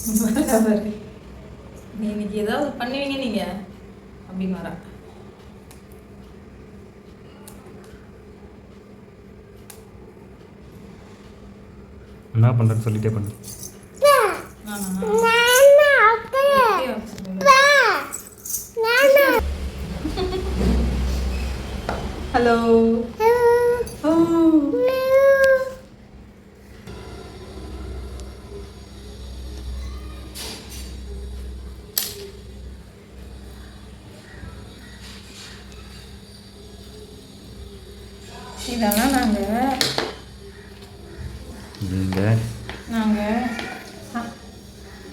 நீ இன்னைக்கு ஏதாவது பண்ணுவீங்க நீங்கள் அப்படின்னு வரா. என்ன பண்ணுறேன்னு சொல்லிட்டே பண்ணு. ஹலோ இதெல்லாம் நாங்கள்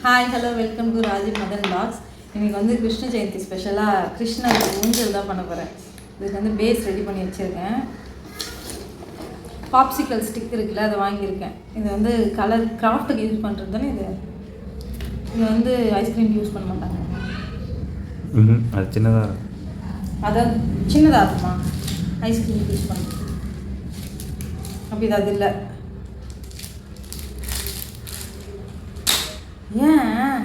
hi hello welcome to Raji Madan பாக்ஸ். இன்றைக்கி வந்து கிருஷ்ண ஜெயந்தி ஸ்பெஷலாக கிருஷ்ணருக்கு ஊஞ்சல் தான் பண்ண போகிறேன். இதுக்கு வந்து பேஸ் ரெடி பண்ணி வச்சுருக்கேன். பாப்சிக்கல் ஸ்டிக் இருக்குல்ல, அதை வாங்கியிருக்கேன். இது வந்து கலர் கிராஃப்ட்டுக்கு யூஸ் பண்ணுறது தானே இது. இது வந்து ஐஸ்கிரீம் யூஸ் பண்ண மாட்டாங்க. அது சின்னதாக, அதான் சின்னதாக இருக்குமா ஐஸ்கிரீம் யூஸ் பண்ணுறது. அப்படி இது அது இல்லை. ஏன்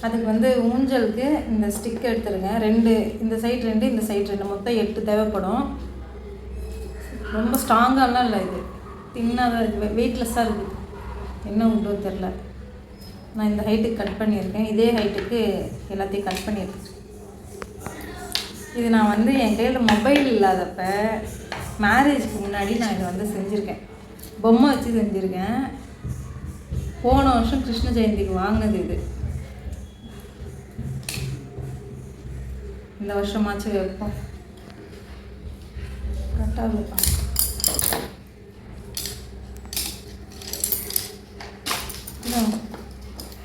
அதுக்கு வந்து ஊஞ்சலுக்கு இந்த ஸ்டிக் எடுத்துருங்க. 2 இந்த சைடு 2 இந்த சைடு 2 மொத்தம் 8 தேவைப்படும். ரொம்ப ஸ்ட்ராங்காலாம் இல்லை, இது தின்னாக தான் இருக்குது, வெயிட்லெஸ்ஸாக இருக்குது. என்ன உண்டோ தெரில. நான் இந்த ஹைட்டுக்கு கட் பண்ணியிருக்கேன். இதே ஹைட்டுக்கு எல்லாத்தையும் கட் பண்ணியிருக்கேன். இது நான் வந்து என் கையில் மொபைல் இல்லாதப்ப மேரேஜ்க்கு முன்னாடி நான் இதை வந்து செஞ்சுருக்கேன். பொம்மை வச்சு செஞ்சுருக்கேன். போன வருஷம் கிருஷ்ண ஜெயந்திக்கு வாங்கினது இது. இந்த வருஷமாச்சு வைப்போம். கரெக்டாக வைப்போம்.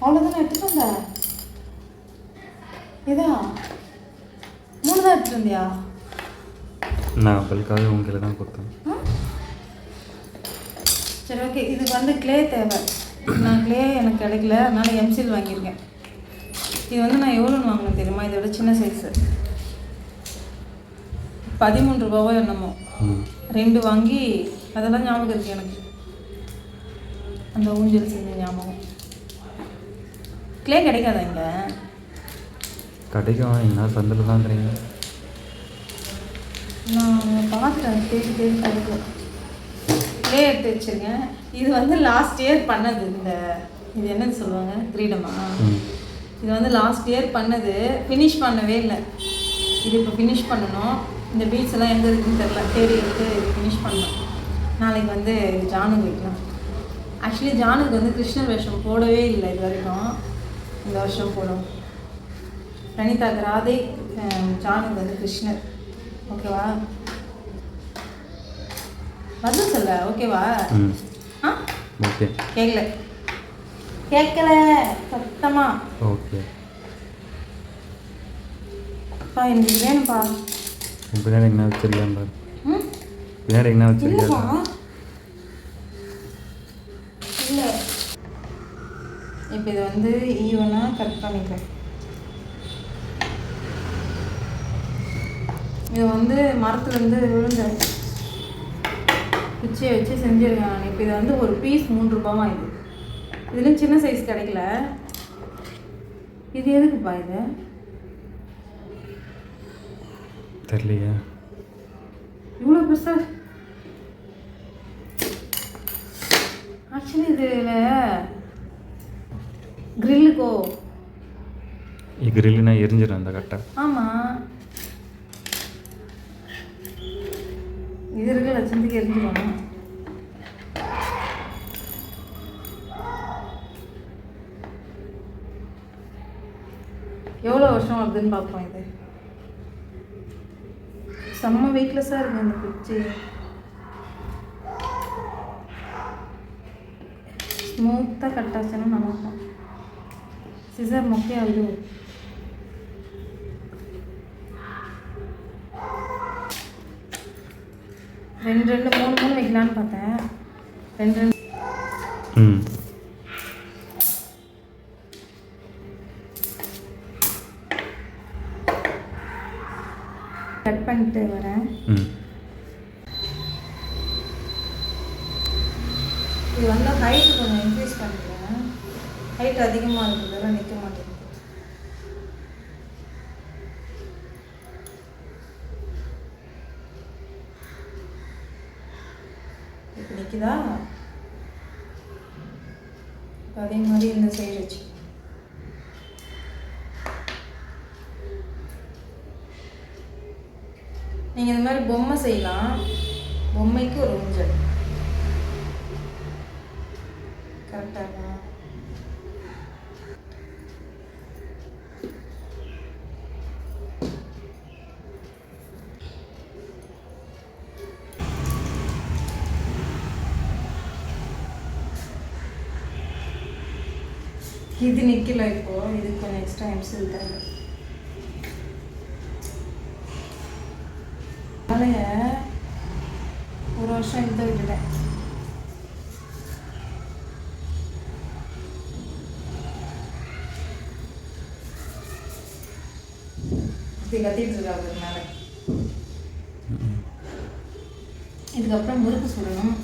அவ்வளோதானே எடுத்துட்டு வந்த? இதா 3 தான் எடுத்துட்டு வந்தியா? நான் அவளுக்காக உங்களை தான் கொடுத்தேன். சரி ஓகே. இதுக்கு வந்து க்ளே தேவை. நான் க்ளே எனக்கு கிடைக்கல, அதனால் எம்சில் வாங்கியிருக்கேன். இது வந்து நான் எவ்வளோன்னு வாங்கினேன் தெரியுமா? இதோட சின்ன சைஸு 13 ரூபாவோ என்னமோ. 2 வாங்கி அதெல்லாம் ஞாபகம் இருக்குது எனக்கு. அந்த ஊஞ்சல் செஞ்ச ஞாபகம். க்ளே கிடைக்காதா இங்கே? கிடைக்கும், என்ன சந்தில் தான் தெரியும். நான் பார்க்குறேன், தேடி கிடைக்கும். க்ளே எடுத்து வச்சுருக்கேன். இது வந்து லாஸ்ட் இயர் பண்ணது. இது என்னது சொல்லுவாங்க, கிரீடமா? இது வந்து லாஸ்ட் இயர் பண்ணது. ஃபினிஷ் பண்ணவே இல்லை. இது இப்போ ஃபினிஷ் பண்ணணும். இந்த பீட்ஸ் எல்லாம் எங்கே இருக்குதுன்னு தெரில, தேடி எடுத்து இது ஃபினிஷ் பண்ணணும். நாளைக்கு வந்து இது ஜானுக்கு வைக்கலாம். ஆக்சுவலி ஜானுக்கு வந்து கிருஷ்ணர் வேஷம் போடவே இல்லை இது வரைக்கும். இந்த வருஷம் போடும். பிரணிதாக்கு ராதே, ஜானுக்கு வந்து கிருஷ்ணர். ஓகேவா? பதில் சொல்ல ஓகேவா? ஓகே. கேட்கல சத்தமா. ஓகே பா, எனக்கு வேணும்ப்பா. பின்னாடி என்ன வச்சிருக்கேன் பாரு. பின்னாடி என்ன வச்சிருக்கேன்? இல்லை, இப்போ இதை வந்து ஈவனாக கட் பண்ணிக்கிறேன். இது வந்து மரத்துலேருந்து விழுந்த குச்சியை வச்சு செஞ்சுருக்கேன். இப்போ இதை வந்து ஒரு பீஸ் 3 ரூபாவா இது. இதுலேயும் சின்ன சைஸ் கிடைக்கல. இது எதுக்குப்பா இது? தெரியலையா? இவ்வளோ பெருசா? ஆக்சுவலி இதில் கிரில்லுக்கோ? கிரில்லுனா எரிஞ்சிடும் அந்த கட்டை. ஆமாம், இது இருக்க லட்சத்துக்கு எரிஞ்சிடும். எவ்வளோ வருஷம் வருதுன்னு பார்ப்போம். இது செம்ம வெயிட்லெஸ்ஸாக இருக்குது இந்த குச்சி. ஸ்மூத்தாக கட் ஆச்சுன்னா நல்லாயிருக்கும். சிசர் மொக்கையாகுது. ரெண்டு 3 வைக்கலான்னு பார்த்தேன். 2 கட் பண்ணிட்டு வரேன். வெயிட் அதிகமாக இருக்குது, அதெல்லாம் நிற்க மாட்டேங்குது. இப்போ நிற்குதா? அதே மாதிரி இந்த சைடு வச்சு நீங்கள் இந்த மாதிரி பொம்மை செய்யலாம். பொம்மைக்கு ஒரு ஊஞ்சல் கரெக்டாக இருக்கும். இது நிற்கல. இப்போது இதுக்கு கொஞ்சம் எக்ஸ்ட்ரா எம்சில் தேவை. அதனால ஒரு வருஷம் இதை விட்டுட்டேன். இப்படி கத்திட்டு இருக்காங்க. இதுக்கப்புறம் முறுக்கு சுடணும்.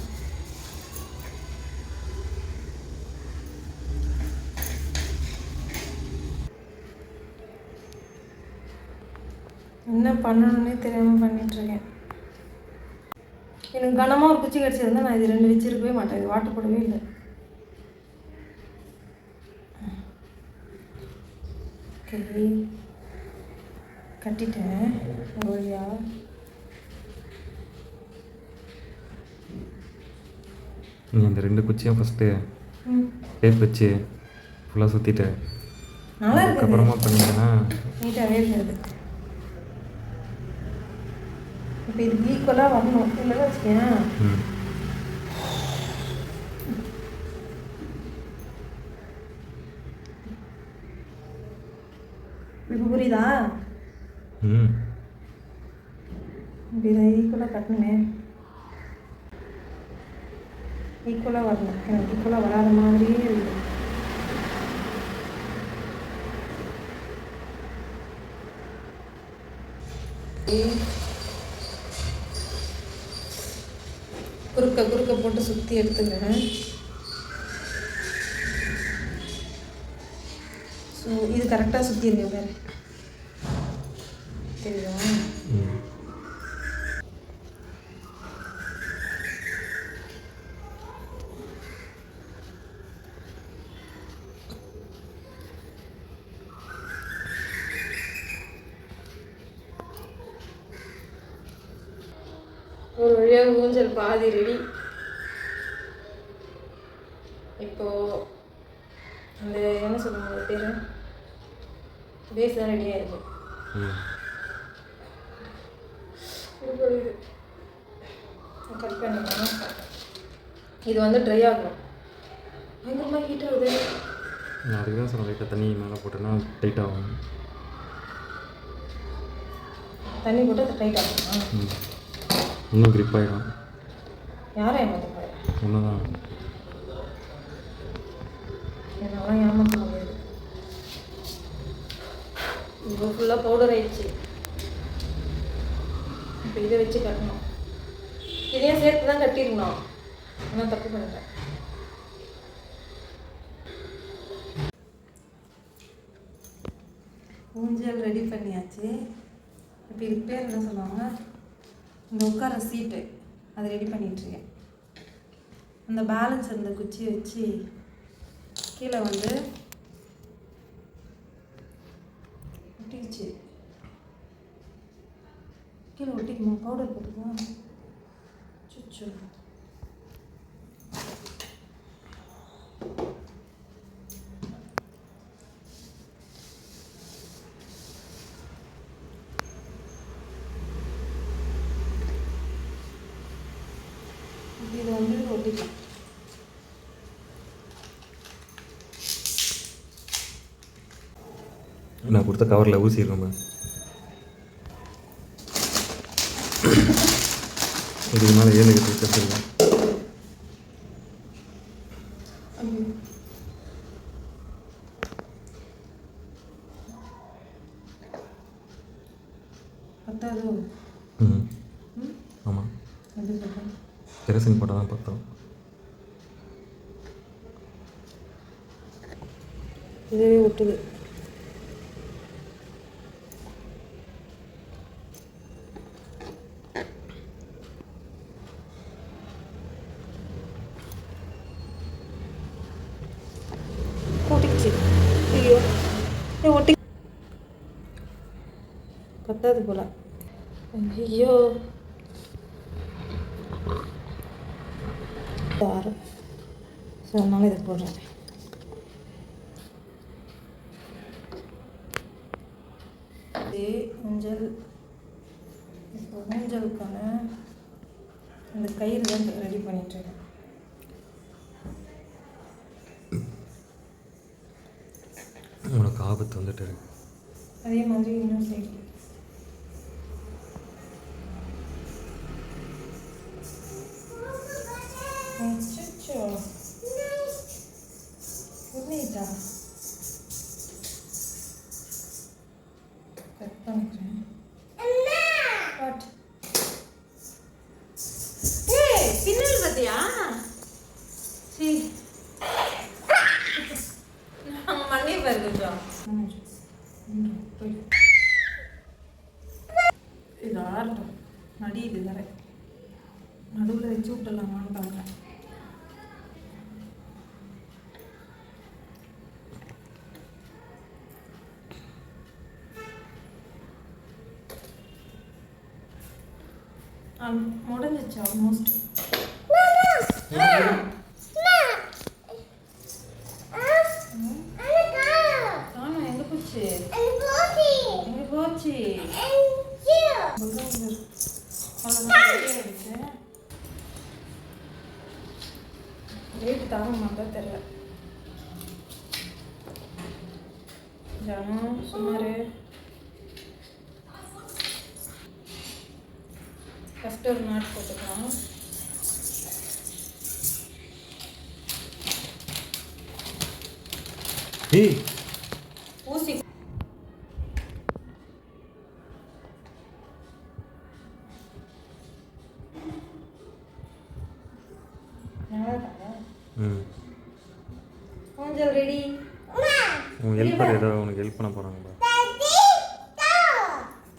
என்ன பண்ணணுன்னே தெரியாமல் பண்ணிகிட்ருக்கேன். எனக்கு கனமாக ஒரு குச்சி கிடச்சிருந்தா நான் இது 2 வச்சிருக்கவே மாட்டேன். இது வாட்டு போடவே இல்லை. ஓகே, கட்டிட்டேன் ஒரு வழியா. நீ அந்த 2 குச்சியும் ஃபஸ்ட்டு டேப் வச்சு ஃபுல்லாக சுற்றிட்டு நல்லா இருக்கு. அதுக்கப்புறமா பண்ணிங்கன்னா நீட்டாகவே இருக்காது. இப்போ இது ஈக்குவலாக வரணும். இல்லைன்னு வச்சுக்கேன். இப்போ புரியுதா? இப்போ இதை ஈக்குவலாக கட்டணுமே. ஈக்குவலாக வரணும். எனக்கு ஈக்குவலாக வராத மாதிரியே இருக்குது. குறுக்க போட்டு சுற்றி எடுத்துக்கிறேன். ஸோ இது கரெக்டாக சுற்றிருக்கேன் பாரு, தெரியுதா? ஒரு வழியாக ஊஞ்சல் பாதி ரெடி. இப்போது அந்த என்ன சொல்லுவாங்க பேர், பேஸ் தான் ரெடியாக இருக்குது. இது கட் பண்ணிக்கலாம். இது வந்து ட்ரை ஆகும். பயங்கரமாக ஹீட் ஆகுது. நான் அதுக்கு தான் சொல்ல லைட்டாக தண்ணி மேலே போட்டேன்னா டைட் ஆகும். தண்ணி போட்டு அது டைட் ஆகும். இன்னும் க்ரிப் ஆகிடும். யாரும் ஏமாற்ற ஒன்று தான் என்னால் ஏமாற்ற முடியாது. இப்போ ஃபுல்லாக பவுடர் ஆயிடுச்சு. இப்போ இதை வச்சு கட்டணும். இதையும் சேர்த்து தான் கட்டிடணும். ஆனால் தப்பு பண்ணிட்டேன். ஊஞ்சல் ரெடி பண்ணியாச்சு. இப்போ இதுக்கு பேர் என்ன சொல்லுவாங்க, இந்த உட்கார சீட்டு அதை ரெடி பண்ணிகிட்ருக்கேன். அந்த பேலன்ஸ் அந்த குச்சியை வச்சு கீழே வந்து ஒட்டிடுச்சு. கீழே ஒட்டிக்குமா? பவுடர் போட்டுக்குமா? சுச்சு இது வந்து ஒட்டிக்கலாம். நான் கொடுத்த கவரில் ஊசி இருக்கோம். இதுக்கு மேலே 7 கட்டு வச்சுருக்கேன். பத்தாது. ஆமாம், எப்படி சொல்கிறேன், கெரசின் போட்டால் தான் பார்த்தோம். இதுவே ஒட்டுது. ஒட்டிச்சு. ஐயோ ஒட்டி பத்தாது போல. ஐயோ ஆரம். ஸோ அதனால இதை போடுறேன். ஊஞ்சல் இப்போ ஊஞ்சலுக்கான அந்த கயிறு தான் ரெடி பண்ணிட்டுருக்கேன். உனக்கு ஆபத்து வந்துட்டு இருக்கு. அதே மாதிரி இன்னும் சைடு புரியுதா? கட் பண்ணிக்கிறேன். பின்னல் பார்த்தியா? சரி மண்ணே வருதுதா. இது ஆரட்டும். மடி இது வேற நடுவில் வச்சு விட்டுலாமான்னு பார்க்குறேன். முடிஞ்சிச்சு ஆல்மோஸ்ட். காணும் எங்க போச்சு? எங்க போச்சு? ரேட்டு தாங்க மாட்டா தெரியல. ஜானு சுமாரு ஃபஸ்ட்டு ஒரு நாட் போட்டுக்கலாம். ஊசி ஊஞ்சல் ரெடி. உன் ஹெல்ப்பர் ஏதோ உனக்கு ஹெல்ப் பண்ண போகிறாங்க.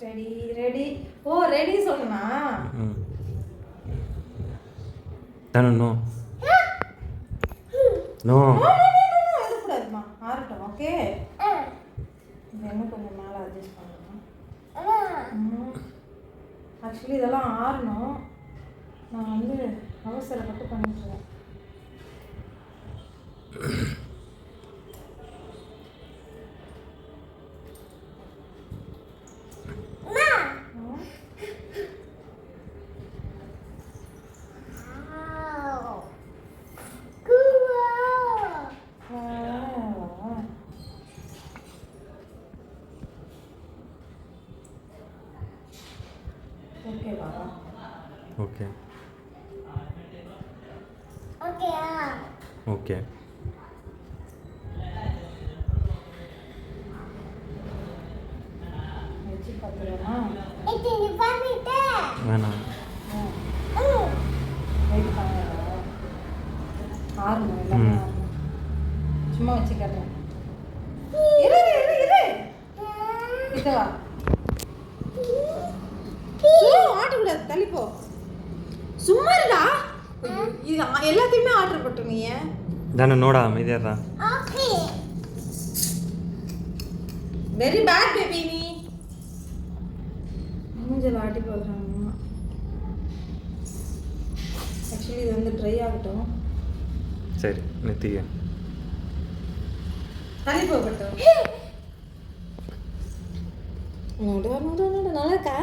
Ready ready. ஓ ரெடி சொன்னா தானே? நோ நோ எழுதக்கூடாதுமா. ஆறட்டும். ஓகே இது இன்னும் கொஞ்சம் மேலே அட்ஜஸ்ட் பண்ணணும். ஆக்சுவலி இதெல்லாம் ஆறணும். நான் வந்து அவசரப்பட்டு பண்ணிட்டுருக்கேன். ஓகேவா? Okay okay. வச்சு பார்த்துருமா? வேணாம். வெயிட் பண்ணுங்க. ஆறணும் எல்லாமே ஆறணும். சும்மா வச்சு காட்டுறேன். இரு இரு இரு. இதுவா? ஆட்டக்கூடாது. தள்ளிப்போ. சும்மா இருடா. இது எல்லாத்தையுமே ஆர்டர் போட்டுருங்க. தானே நோடா அமைதியாடா. Very bad baby. நீ மூஞ்சல் ஆட்டி போடுறாங்க. ஆக்சுவலி இது வந்து ட்ரை ஆகட்டும். சரி நித்திய தள்ளி போகட்டும். Node node node. நல்லா இருக்கா?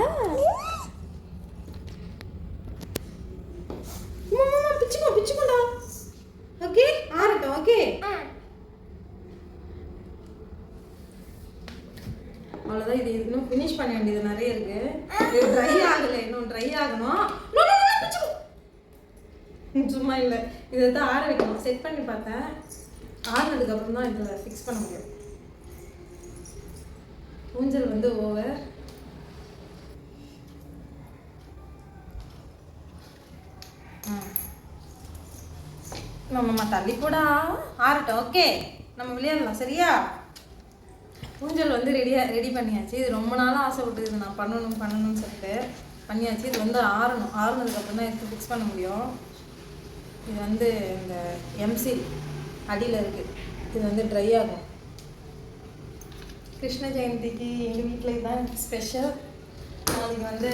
பிச்சுக்கோ பிச்சுக்கோடா. ஓகே ஆறட்டும். ஓகே அவ்வளோதான். இது இன்னும் ஃபினிஷ் பண்ண வேண்டியது நிறைய இருக்கு. இது ட்ரை ஆகலை. இன்னும் ட்ரை ஆகணும். சும்மா இல்லை. இதை தான் ஆற வைக்கணும். செட் பண்ணி பார்த்தேன். ஆறுனதுக்கப்புறம் தான் இதில் ஃபிக்ஸ் பண்ண முடியும். ஊஞ்சல் வந்து ஓவர். நம்ம தள்ளி கூட ஆறட்டும். ஓகே நம்ம விளையாடலாம். சரியா? ஊஞ்சல் வந்து ரெடி பண்ணியாச்சு. இது ரொம்ப நாளாக ஆசைப்பட்டு இது நான் பண்ணணும்னு சொல்லிட்டு பண்ணியாச்சு. இது வந்து ஆறுனதுக்கப்புறம் தான் எடுத்து ஃபிக்ஸ் பண்ண முடியும். இது வந்து இந்த எம்சி அடியில் இருக்குது. இது வந்து ட்ரை ஆகும். கிருஷ்ண ஜெயந்திக்கு எங்கள் வீட்டில் இதுதான் ஸ்பெஷல். நாளைக்கு வந்து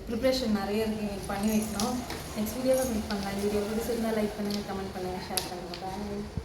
ப்ரிப்ரேஷன் நிறைய இருக்குது, பண்ணி வைக்கணும். நெக்ஸ்ட் வீடியோவில் மீட் பண்ணலாம். வீடியோ பிடிச்சிருந்தா லைக் பண்ணுங்கள், கமெண்ட் பண்ணுங்கள், ஷேர் பண்ணுங்கள். பாய்.